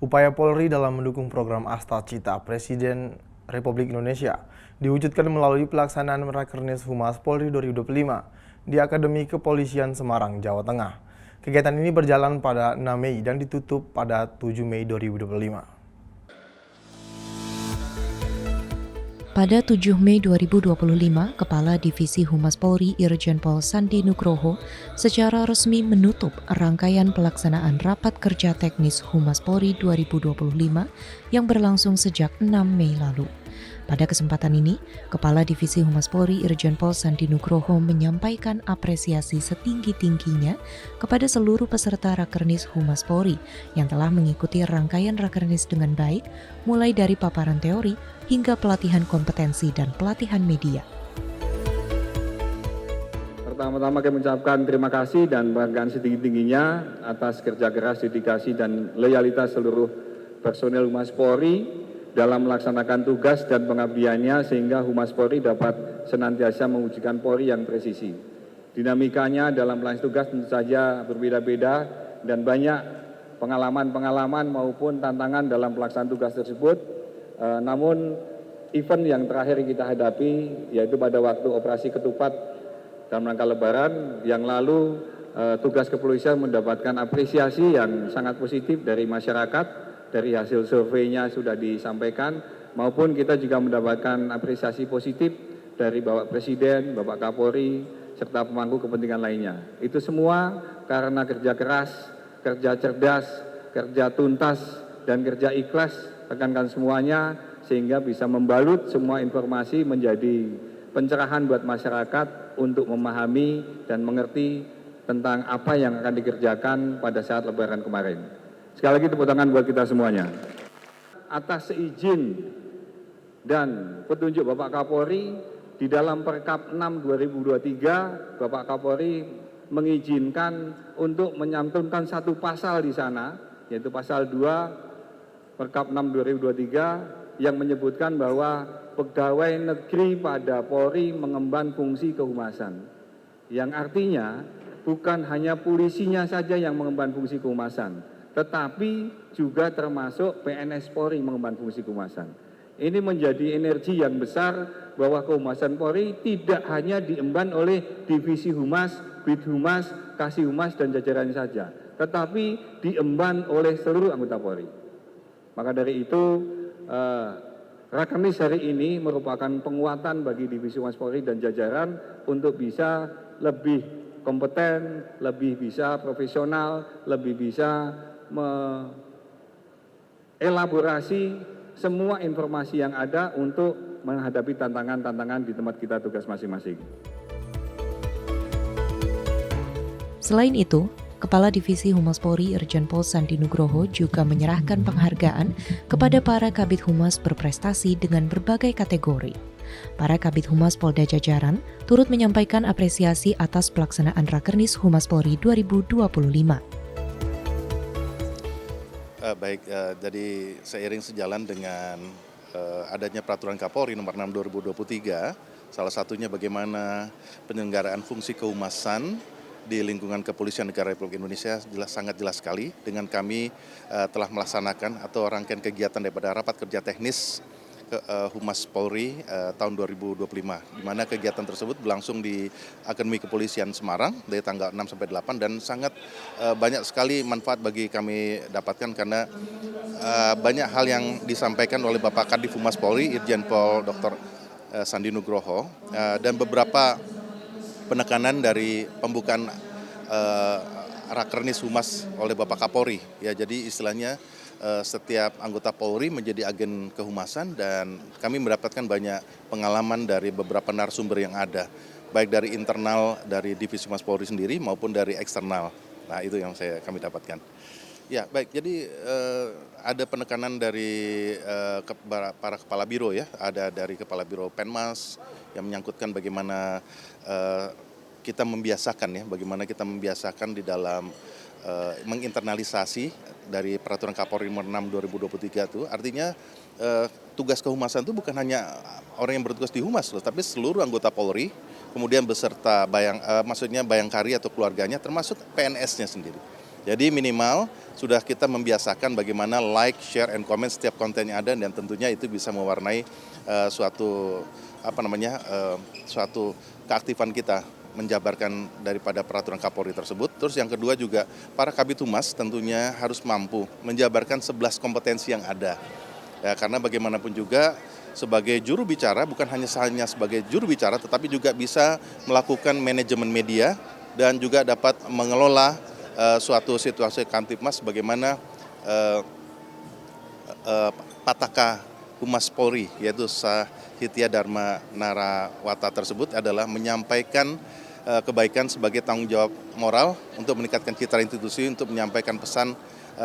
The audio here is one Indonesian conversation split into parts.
Upaya Polri dalam mendukung program Asta Cita Presiden Republik Indonesia diwujudkan melalui pelaksanaan Rakernas Humas Polri 2025 di Akademi Kepolisian Semarang, Jawa Tengah. Kegiatan ini berjalan pada 6 Mei dan ditutup pada 7 Mei 2025. Pada 7 Mei 2025, Kepala Divisi Humas Polri Irjen Pol Sandi Nugroho secara resmi menutup rangkaian pelaksanaan Rapat Kerja Teknis Humas Polri 2025 yang berlangsung sejak 6 Mei lalu. Pada kesempatan ini, Kepala Divisi Humas Polri Irjen Pol Sandi Nugroho menyampaikan apresiasi setinggi-tingginya kepada seluruh peserta Rakernas Humas Polri yang telah mengikuti rangkaian Rakernas dengan baik, mulai dari paparan teori hingga pelatihan kompetensi dan pelatihan media. Pertama-tama kami mengucapkan terima kasih dan penghargaan setinggi-tingginya atas kerja keras, dedikasi, dan loyalitas seluruh personel Humas Polri dalam melaksanakan tugas dan pengabdiannya sehingga Humas Polri dapat senantiasa mewujudkan Polri yang presisi. Dinamikanya dalam pelaksanaan tugas tentu saja berbeda-beda dan banyak pengalaman-pengalaman maupun tantangan dalam pelaksanaan tugas tersebut. Namun event yang terakhir kita hadapi yaitu pada waktu operasi ketupat dalam rangka Lebaran yang lalu, tugas kepolisian mendapatkan apresiasi yang sangat positif dari masyarakat. Dari hasil surveinya sudah disampaikan, maupun kita juga mendapatkan apresiasi positif dari Bapak Presiden, Bapak Kapolri, serta pemangku kepentingan lainnya. Itu semua karena kerja keras, kerja cerdas, kerja tuntas, dan kerja ikhlas rekan-rekan semuanya, sehingga bisa membalut semua informasi menjadi pencerahan buat masyarakat untuk memahami dan mengerti tentang apa yang akan dikerjakan pada saat Lebaran kemarin. Sekali lagi tepuk tangan buat kita semuanya. Atas seizin dan petunjuk Bapak Kapolri, di dalam Perkap 6 2023, Bapak Kapolri mengizinkan untuk menyantumkan satu pasal di sana, yaitu pasal 2 Perkap 6 2023 yang menyebutkan bahwa pegawai negeri pada Polri mengemban fungsi kehumasan. Yang artinya bukan hanya polisinya saja yang mengemban fungsi kehumasan, tetapi juga termasuk PNS Polri mengemban fungsi kehumasan. Ini menjadi energi yang besar bahwa kehumasan Polri tidak hanya diemban oleh Divisi Humas, Bid Humas, Kasih Humas, dan jajarannya saja, tetapi diemban oleh seluruh anggota Polri. Maka dari itu, Rakernas hari ini merupakan penguatan bagi Divisi Humas Polri dan jajaran untuk bisa lebih kompeten, lebih bisa profesional, lebih bisa mengelaborasi semua informasi yang ada untuk menghadapi tantangan-tantangan di tempat kita tugas masing-masing. Selain itu, Kepala Divisi Humas Polri Irjen Pol Sandi Nugroho juga menyerahkan penghargaan kepada para Kabid Humas berprestasi dengan berbagai kategori. Para Kabid Humas Polda Jajaran turut menyampaikan apresiasi atas pelaksanaan Rakernas Humas Polri 2025. Jadi seiring sejalan dengan adanya Peraturan Kapolri Nomor 6 2023, salah satunya bagaimana penyelenggaraan fungsi kehumasan di lingkungan Kepolisian Negara Republik Indonesia sangat jelas sekali dengan kami telah melaksanakan atau rangkaian kegiatan daripada Rapat Kerja Teknis Humas Polri tahun 2025, di mana kegiatan tersebut berlangsung di Akademi Kepolisian Semarang dari tanggal 6 sampai 8 dan sangat banyak sekali manfaat bagi kami dapatkan karena banyak hal yang disampaikan oleh Bapak Kadif Humas Polri Irjen Pol Dr. Sandi Nugroho dan beberapa penekanan dari pembukaan Rakernas Humas oleh Bapak Kapolri. Ya, jadi istilahnya setiap anggota Polri menjadi agen kehumasan dan kami mendapatkan banyak pengalaman dari beberapa narasumber yang ada, baik dari internal dari Divisi Humas Polri sendiri maupun dari eksternal. Nah, itu yang kami dapatkan. Ya, baik. Jadi ada penekanan dari para kepala biro ya, ada dari Kepala Biro Penmas yang menyangkutkan bagaimana kita membiasakan ya, bagaimana kita membiasakan di dalam menginternalisasi dari Peraturan Kapolri Nomor 6 2023 itu, artinya tugas kehumasan itu bukan hanya orang yang bertugas di Humas loh, tapi seluruh anggota Polri, kemudian beserta maksudnya bayangkari atau keluarganya, termasuk PNS-nya sendiri. Jadi minimal sudah kita membiasakan bagaimana like, share, and comment setiap konten yang ada, dan tentunya itu bisa mewarnai suatu keaktifan kita menjabarkan daripada peraturan Kapolri tersebut. Terus yang kedua juga para Kabid Humas tentunya harus mampu menjabarkan 11 kompetensi yang ada. Ya, karena bagaimanapun juga sebagai juru bicara bukan hanya sebagai juru bicara, tetapi juga bisa melakukan manajemen media dan juga dapat mengelola suatu situasi Kamtibmas bagaimana Pataka Humas Polri, yaitu Sahitya Dharma Narawata tersebut adalah menyampaikan kebaikan sebagai tanggung jawab moral untuk meningkatkan citra institusi, untuk menyampaikan pesan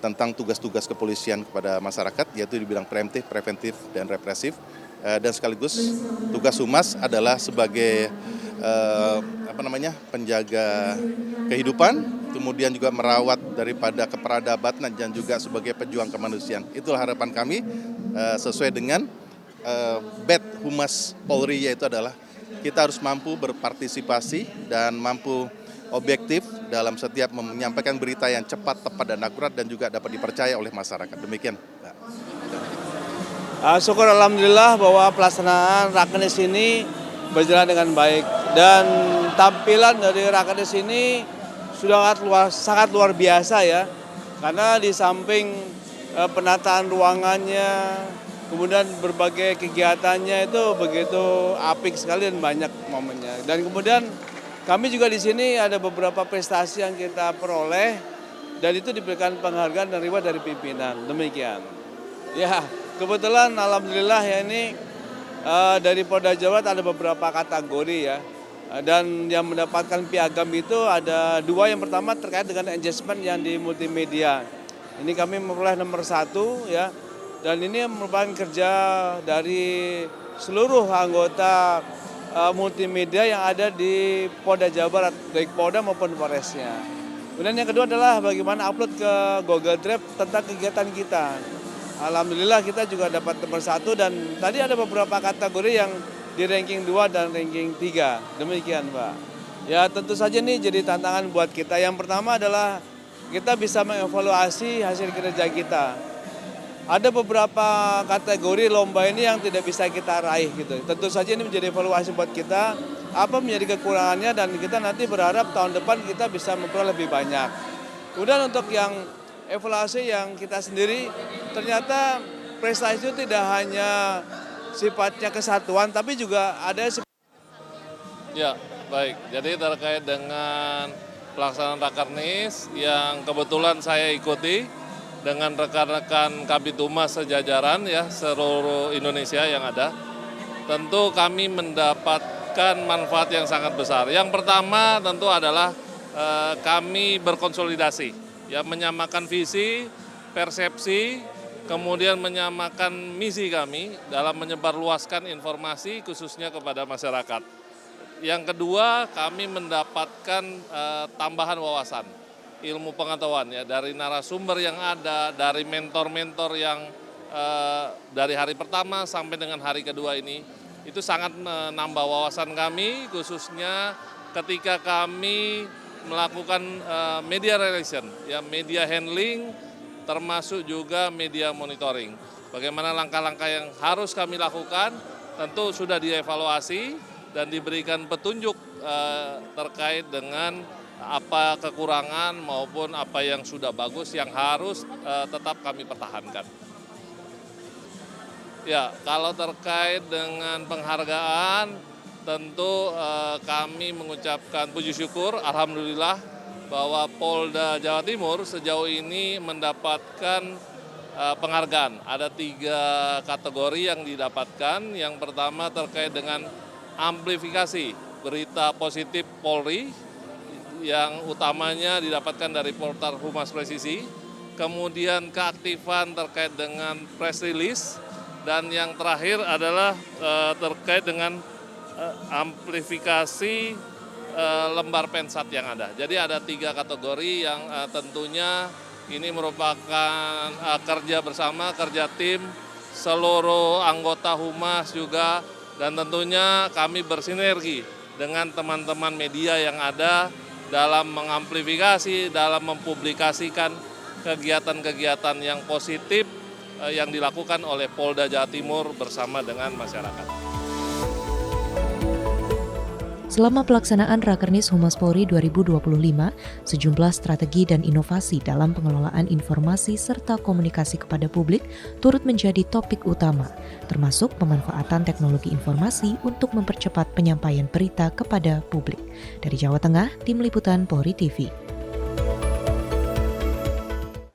tentang tugas-tugas kepolisian kepada masyarakat, yaitu di bidang preemptif, preventif, dan represif. Dan sekaligus tugas Humas adalah sebagai penjaga kehidupan, kemudian juga merawat daripada keperadaban dan juga sebagai pejuang kemanusiaan. Itulah harapan kami sesuai dengan BET Humas Polri, yaitu adalah kita harus mampu berpartisipasi dan mampu objektif dalam setiap menyampaikan berita yang cepat, tepat, dan akurat, dan juga dapat dipercaya oleh masyarakat. Demikian. Syukur alhamdulillah bahwa pelaksanaan Rakernis ini berjalan dengan baik, dan tampilan dari Rakernis ini sudah sangat luar biasa ya, karena di samping penataan ruangannya, kemudian berbagai kegiatannya itu begitu apik sekali dan banyak momennya. Dan kemudian kami juga di sini ada beberapa prestasi yang kita peroleh, dan itu diberikan penghargaan dan reward dari pimpinan. Demikian. Ya, kebetulan alhamdulillah ya ini dari Polda Jawa Barat ada beberapa kategori ya. Dan yang mendapatkan piagam itu ada 2. Yang pertama terkait dengan engagement yang di multimedia. Ini kami memperoleh nomor 1 ya. Dan ini merupakan kerja dari seluruh anggota multimedia yang ada di Polda Jawa Barat, baik Polda maupun Polresnya. Kemudian yang kedua adalah bagaimana upload ke Google Drive tentang kegiatan kita. Alhamdulillah kita juga dapat nomor 1, dan tadi ada beberapa kategori yang di ranking 2 dan ranking 3. Demikian Pak. Ya tentu saja ini jadi tantangan buat kita. Yang pertama adalah kita bisa mengevaluasi hasil kerja kita. Ada beberapa kategori lomba ini yang tidak bisa kita raih gitu. Tentu saja ini menjadi evaluasi buat kita, apa menjadi kekurangannya, dan kita nanti berharap tahun depan kita bisa memperoleh lebih banyak. Kemudian untuk yang evaluasi yang kita sendiri, ternyata prestasi itu tidak hanya sifatnya kesatuan, tapi juga ada. Ya, baik. Jadi terkait dengan pelaksanaan Rakernis yang kebetulan saya ikuti dengan rekan-rekan Kabid Humas sejajaran ya seluruh Indonesia yang ada, tentu kami mendapatkan manfaat yang sangat besar. Yang pertama tentu adalah kami berkonsolidasi, ya menyamakan visi, persepsi, kemudian menyamakan misi kami dalam menyebarluaskan informasi khususnya kepada masyarakat. Yang kedua, kami mendapatkan tambahan wawasan, ilmu pengetahuan ya dari narasumber yang ada, dari mentor-mentor yang dari hari pertama sampai dengan hari kedua ini, itu sangat menambah wawasan kami, khususnya ketika kami melakukan media relation, ya media handling, termasuk juga media monitoring. Bagaimana langkah-langkah yang harus kami lakukan, tentu sudah dievaluasi dan diberikan petunjuk terkait dengan apa kekurangan maupun apa yang sudah bagus yang harus tetap kami pertahankan. Ya, kalau terkait dengan penghargaan, tentu kami mengucapkan puji syukur, alhamdulillah bahwa Polda Jawa Timur sejauh ini mendapatkan penghargaan. Ada 3 kategori yang didapatkan. Yang pertama terkait dengan amplifikasi berita positif Polri, yang utamanya didapatkan dari portal Humas Presisi, kemudian keaktifan terkait dengan press release, dan yang terakhir adalah terkait dengan amplifikasi lembar pensat yang ada. Jadi ada 3 kategori yang tentunya ini merupakan kerja bersama, kerja tim, seluruh anggota Humas juga, dan tentunya kami bersinergi dengan teman-teman media yang ada dalam mengamplifikasi, dalam mempublikasikan kegiatan-kegiatan yang positif yang dilakukan oleh Polda Jawa Timur bersama dengan masyarakat. Selama pelaksanaan Rakernis Humas Polri 2025, sejumlah strategi dan inovasi dalam pengelolaan informasi serta komunikasi kepada publik turut menjadi topik utama, termasuk pemanfaatan teknologi informasi untuk mempercepat penyampaian berita kepada publik. Dari Jawa Tengah, Tim Liputan Polri TV.